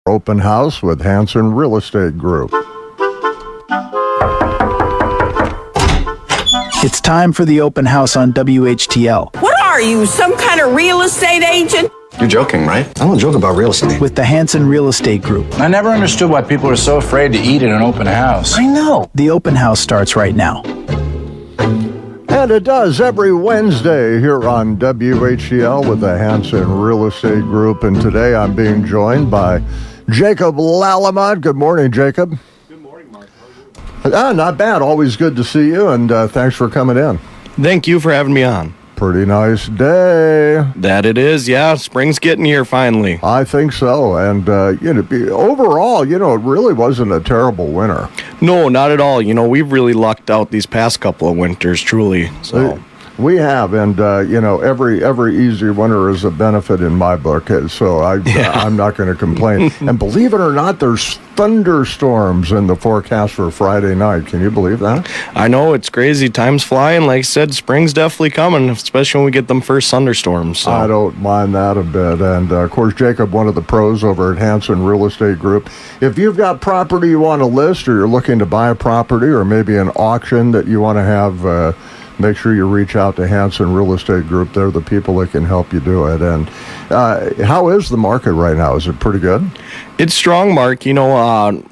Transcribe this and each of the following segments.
Open house with Hanson Real Estate Group. It's time for the open house on WHTL. What are you, some kind of real estate agent? You're joking, right? I don't joke about real estate. With the Hanson Real Estate Group. I never understood why people are so afraid to eat at an open house. I know. The open house starts right now. And it does every Wednesday here on WHTL with the Hanson Real Estate Group. And today I'm being joined by Jacob Lallemont. Good morning, Jacob. Good morning, Mark. Not bad. Always good to see you, and thanks for coming in. Thank you for having me on. Pretty nice day. That it is, yeah. Spring's getting here finally. I think so. And, overall, it really wasn't a terrible winter. No, not at all. We've really lucked out these past couple of winters, truly. So We have, and every easy winter is a benefit in my book, so I'm not going to complain. And believe it or not, there's thunderstorms in the forecast for Friday night. Can you believe that? I know, it's crazy. Time's flying. Like I said, spring's definitely coming, especially when we get them first thunderstorms. So. I don't mind that a bit. And, of course, Jacob, one of the pros over at Hanson Real Estate Group. If you've got property you want to list, or you're looking to buy a property, or maybe an auction that you want to have, make sure you reach out to Hanson Real Estate Group. They're the people that can help you do it. And how is the market right now? Is it pretty good? It's strong, Mark.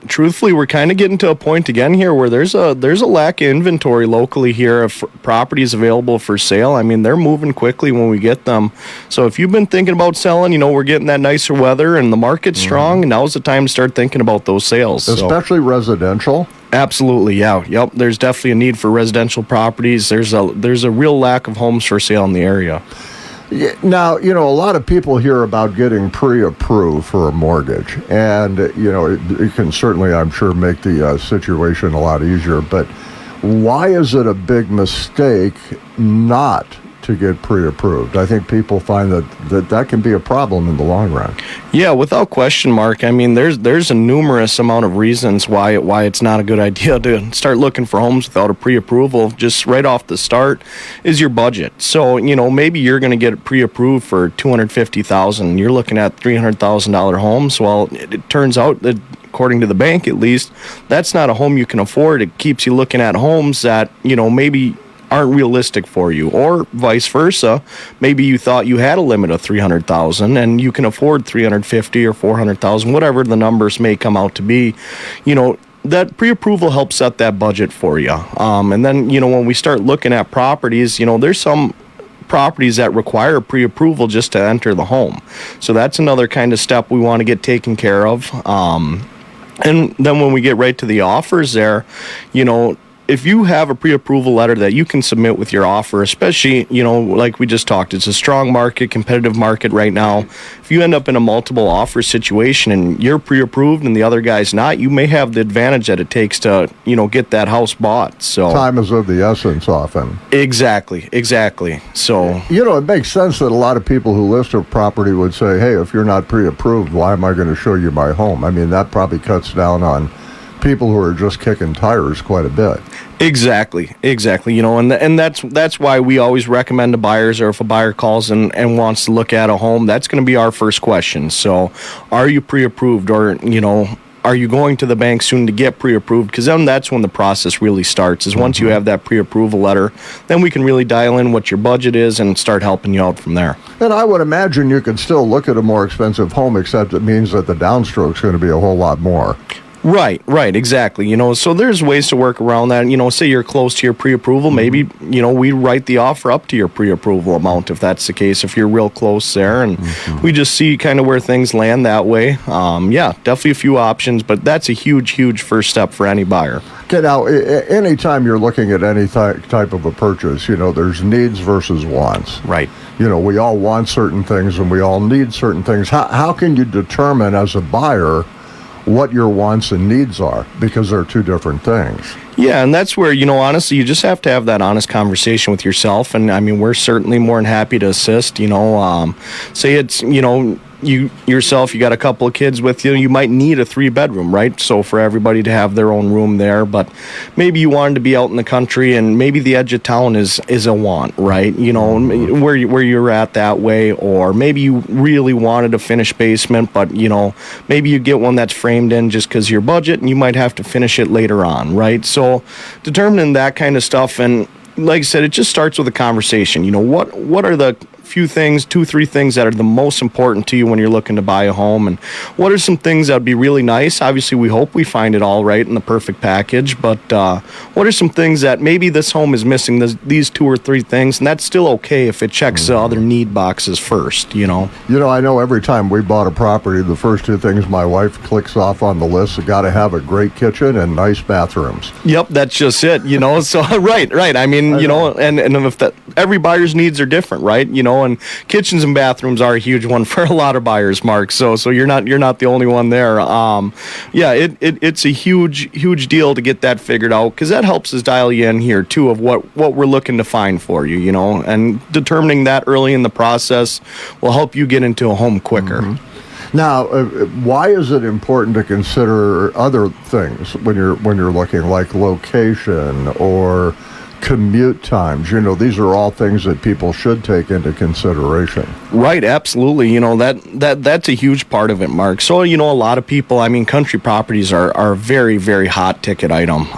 Truthfully, we're kind of getting to a point again here where there's a lack of inventory locally here of properties available for sale. I mean, they're moving quickly when we get them. So if you've been thinking about selling, we're getting that nicer weather and the market's strong. Now's the time to start thinking about those sales. Especially residential. Absolutely, yeah. Yep, there's definitely a need for residential properties. There's a real lack of homes for sale in the area. Yeah, now, a lot of people hear about getting pre-approved for a mortgage, and, it can certainly, I'm sure, make the situation a lot easier, but why is it a big mistake not to get pre-approved? I think people find that can be a problem in the long run. Yeah, without question, Mark. I mean, there's a numerous amount of reasons why it's not a good idea to start looking for homes without a pre-approval. Just right off the start is your budget. So, maybe you're going to get it pre-approved for $250,000. You're looking at $300,000 homes. Well, it turns out that, according to the bank at least, that's not a home you can afford. It keeps you looking at homes that, maybe aren't realistic for you, or vice versa. Maybe you thought you had a limit of $300,000 and you can afford $350,000 or $400,000, whatever the numbers may come out to be. That pre-approval helps set that budget for you. And then, when we start looking at properties, there's some properties that require pre-approval just to enter the home. So that's another kind of step we want to get taken care of. And then when we get right to the offers there, if you have a pre-approval letter that you can submit with your offer, especially, like we just talked, it's a strong market, competitive market right now. If you end up in a multiple offer situation and you're pre-approved and the other guy's not, you may have the advantage that it takes to, get that house bought. So time is of the essence often. Exactly. So, it makes sense that a lot of people who list a property would say, hey, if you're not pre-approved, why am I going to show you my home? I mean, that probably cuts down on people who are just kicking tires quite a bit. Exactly. And that's why we always recommend to buyers, or if a buyer calls and wants to look at a home, that's going to be our first question. So, are you pre-approved, or are you going to the bank soon to get pre-approved? Because then that's when the process really starts, is once you have that pre-approval letter, then we can really dial in what your budget is and start helping you out from there. And I would imagine you could still look at a more expensive home, except it means that the downstroke's going to be a whole lot more. Right, exactly. So there's ways to work around that. Say you're close to your pre-approval, maybe, we write the offer up to your pre-approval amount if that's the case, if you're real close there. And we just see kind of where things land that way. Definitely a few options, but that's a huge first step for any buyer. Okay, now, anytime you're looking at any type of a purchase, there's needs versus wants. Right. We all want certain things and we all need certain things. How can you determine as a buyer what your wants and needs are, because they're two different things? Yeah, and that's where, honestly, you just have to have that honest conversation with yourself. And I mean, we're certainly more than happy to assist. Say it's, you yourself, you got a couple of kids with you, you might need a 3-bedroom, right? So for everybody to have their own room there, but maybe you wanted to be out in the country, and maybe the edge of town is a want, right? You know, where you're at that way, or maybe you really wanted a finished basement, but you know, maybe you get one that's framed in just because of your budget, and you might have to finish it later on, right? So determining that kind of stuff, and like I said, it just starts with a conversation. You know, what are the few things, 2-3 things that are the most important to you when you're looking to buy a home, and what are some things that would be really nice? Obviously, we hope we find it all right in the perfect package, but what are some things that maybe this home is missing, these 2 or 3 things, and that's still okay if it checks the other need boxes first, you know? You know, I know every time we bought a property, the first 2 things my wife clicks off on the list, you got to have a great kitchen and nice bathrooms. Yep, that's just it, you know? So, right. I mean, you know, and if that, every buyer's needs are different, right? You know, and kitchens and bathrooms are a huge one for a lot of buyers, Mark. So you're not the only one there. It's a huge deal to get that figured out, because that helps us dial you in here too of what we're looking to find for you, you know, and determining that early in the process will help you get into a home quicker. Mm-hmm. Now, why is it important to consider other things when you're looking, like location or commute times? You know, these are all things that people should take into consideration. Right, absolutely. You know, that's a huge part of it, Mark. So, you know, a lot of people, I mean, country properties are a very, very hot ticket item.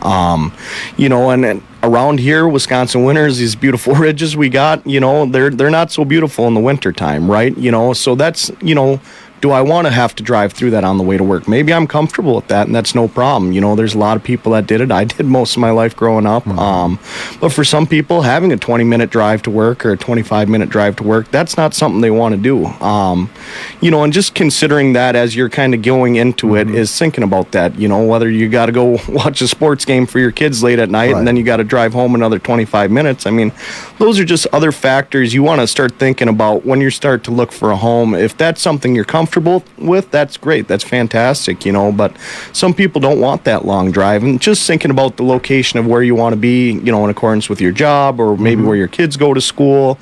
You know, and around here, Wisconsin winters, these beautiful ridges we got, you know, they're not so beautiful in the wintertime, right? You know, so that's, you know, do I want to have to drive through that on the way to work? Maybe I'm comfortable with that, and that's no problem. You know, there's a lot of people that did it. I did most of my life growing up. But for some people, having a 20-minute drive to work or a 25-minute drive to work, that's not something they want to do. You know, and just considering that as you're kind of going into it is thinking about that, you know, whether you got to go watch a sports game for your kids late at night and then you got to drive home another 25 minutes. I mean, those are just other factors you want to start thinking about when you start to look for a home. If that's something you're comfortable with, that's great, that's fantastic, you know, but some people don't want that long drive, and just thinking about the location of where you want to be, you know, in accordance with your job or maybe where your kids go to school,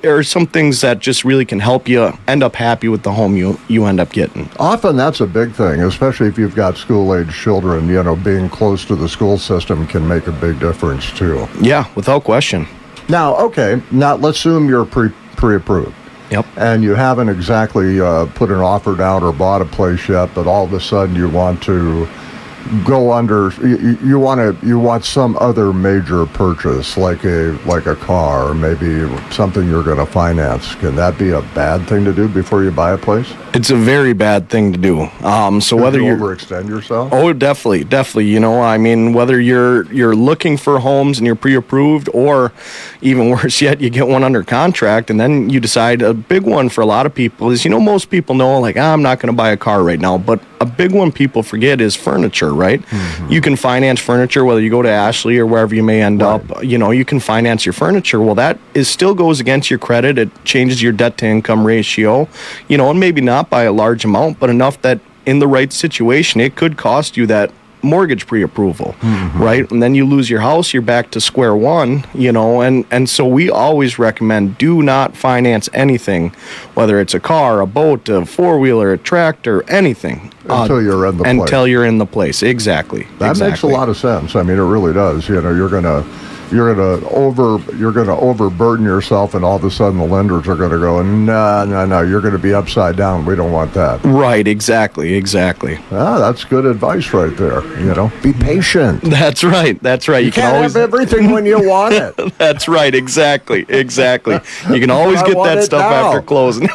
are some things that just really can help you end up happy with the home you end up getting. Often that's a big thing, especially if you've got school-age children. You know, being close to the school system can make a big difference too. Yeah, without question. Now, okay, now let's assume you're pre-approved. Yep. And you haven't exactly put an offer down or bought a place yet, but all of a sudden you want to go under. You want some other major purchase, like a car, or maybe something you're going to finance. Can that be a bad thing to do before you buy a place? It's a very bad thing to do. So whether you overextend yourself? Oh, definitely. You know, I mean, whether you're looking for homes and you're pre-approved, or even worse yet, you get one under contract and then you decide. A big one for a lot of people is, you know, most people know, like, I'm not going to buy a car right now, but a big one people forget is furniture, right? You can finance furniture, whether you go to Ashley or wherever you may end up. You know, you can finance your furniture. Well, that still goes against your credit. It changes your debt to income ratio, you know, and maybe not by a large amount, but enough that in the right situation, it could cost you that mortgage pre-approval, right? And then you lose your house, you're back to square one, you know, and so we always recommend, do not finance anything, whether it's a car, a boat, a four-wheeler, a tractor, anything. Until you're in the place. Until you're in the place, exactly. That makes a lot of sense. I mean, it really does. You know, you're gonna overburden yourself, and all of a sudden the lenders are going to go, no, you're going to be upside down. We don't want that. Right, exactly. That's good advice right there. You know, be patient. That's right. You can't always have everything when you want it. That's right, exactly. You can always get that stuff now. after closing.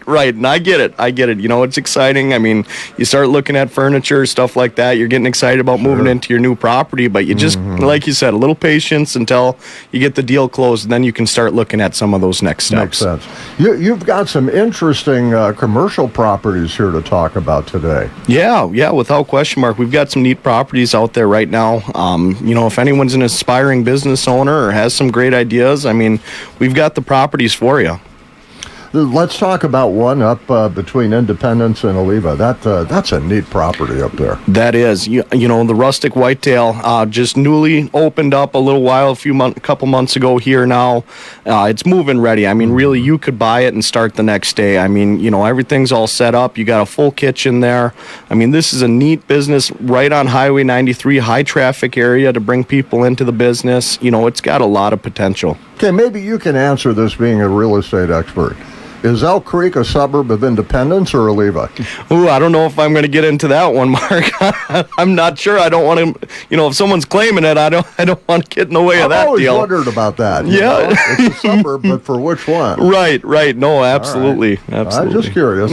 Right, and I get it. You know, it's exciting. I mean, you start looking at furniture, stuff like that, you're getting excited about moving into your new property, but you just, like you said, a little patience until you get the deal closed, and then you can start looking at some of those next steps. Makes sense. You've got some interesting commercial properties here to talk about today. Yeah, without question, Mark. We've got some neat properties out there right now. You know, if anyone's an aspiring business owner or has some great ideas, I mean, we've got the properties for you. Let's talk about one up between Independence and Oliva. That's a neat property up there. That is, you know, the rustic whitetail just newly opened up a little while, couple months ago here now. It's moving ready. I mean, really, you could buy it and start the next day. I mean, you know, everything's all set up. You got a full kitchen there. I mean, this is a neat business right on Highway 93, high traffic area to bring people into the business. You know, it's got a lot of potential. Okay, maybe you can answer this being a real estate expert. Is Elk Creek a suburb of Independence or Oliva? Ooh, I don't know if I'm going to get into that one, Mark. I'm not sure. I don't want to, you know, if someone's claiming it, I don't want to get in the way of that always deal. Wondered about that. Yeah. It's a suburb, but for which one? Right. No, absolutely. Right. Absolutely. I'm just curious.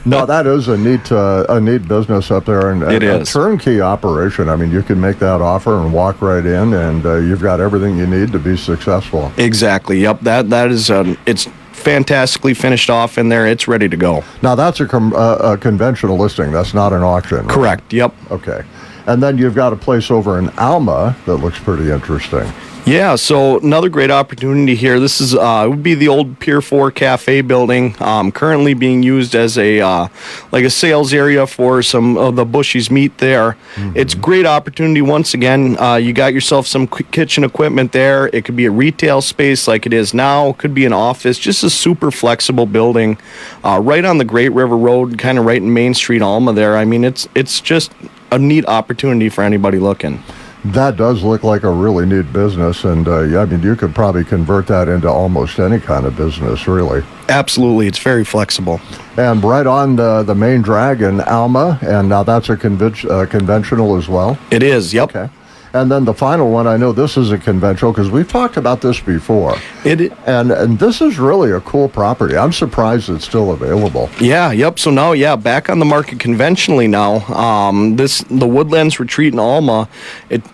No, that is a neat business up there, and it a is. turnkey operation. I mean, you can make that offer and walk right in, and you've got everything you need to be successful. Exactly. Yep. That is it's fantastically finished off in there. It's ready to go. Now, that's a conventional listing. That's not an auction. Right? Correct. Yep. Okay. And then you've got a place over in Alma that looks pretty interesting. Yeah, so another great opportunity here. This is it would be the old Pier 4 Cafe building, currently being used as a like a sales area for some of the Bushy's meat there. Mm-hmm. It's a great opportunity. Once again, you got yourself some kitchen equipment there. It could be a retail space like it is now. It could be an office. Just a super flexible building, right on the Great River Road, kind of right in Main Street, Alma. There. I mean, it's just a neat opportunity for anybody looking. That does look like a really neat business, and I mean, you could probably convert that into almost any kind of business, really. Absolutely, it's very flexible. And right on the main drag in Alma, and now that's a conventional as well? It is, yep. Okay. And then the final one, I know this is a conventional because we've talked about this before. And this is really a cool property. I'm surprised it's still available. Yeah, yep. So now, back on the market conventionally now. The Woodlands Retreat in Alma,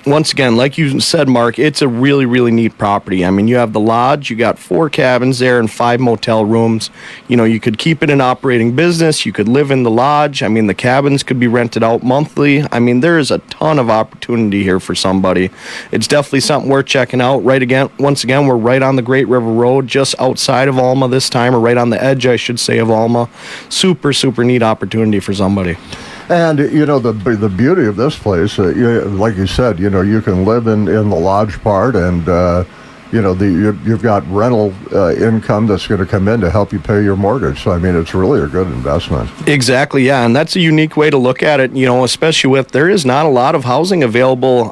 once again, like you said, Mark, it's a really, really neat property. I mean, you have the lodge, you got 4 cabins there and 5 motel rooms. You know, you could keep it an operating business. You could live in the lodge. I mean, the cabins could be rented out monthly. I mean, there is a ton of opportunity here for somebody. It's definitely something worth checking out. Once again, we're right on the Great River Road, just outside of Alma this time, or right on the edge, I should say, of Alma. Super, super neat opportunity for somebody. And, you know, the beauty of this place, like you said, you know, you can live in the lodge part, and, you know, you've got rental income that's going to come in to help you pay your mortgage. So, I mean, it's really a good investment. Exactly, yeah. And that's a unique way to look at it, you know, especially with there is not a lot of housing available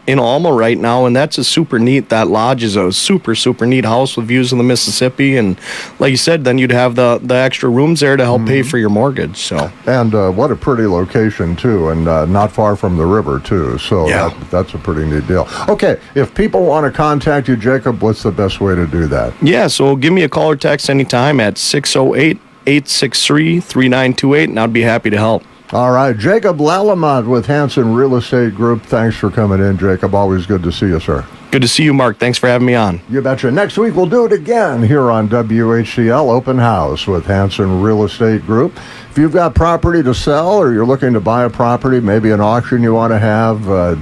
in Alma right now. And that's a super neat. That lodge is a super, super neat house with views of the Mississippi. And like you said, then you'd have the extra rooms there to help pay for your mortgage. So. And what a pretty location, too. And not far from the river, too. So that's a pretty neat deal. Okay, if people want to contact you, Jacob, what's the best way to do that? Yeah, so give me a call or text anytime at 608-863-3928, and I'd be happy to help. All right, Jacob Lallemont with Hanson Real Estate Group. Thanks for coming in, Jacob. Always good to see you, sir. Good to see you, Mark. Thanks for having me on. You betcha. Next week, we'll do it again here on WHTL Open House with Hanson Real Estate Group. If you've got property to sell or you're looking to buy a property, maybe an auction you want to have,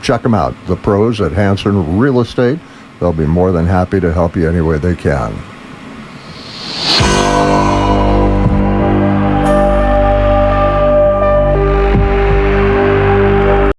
check them out. The pros at Hanson Real Estate. They'll be more than happy to help you any way they can.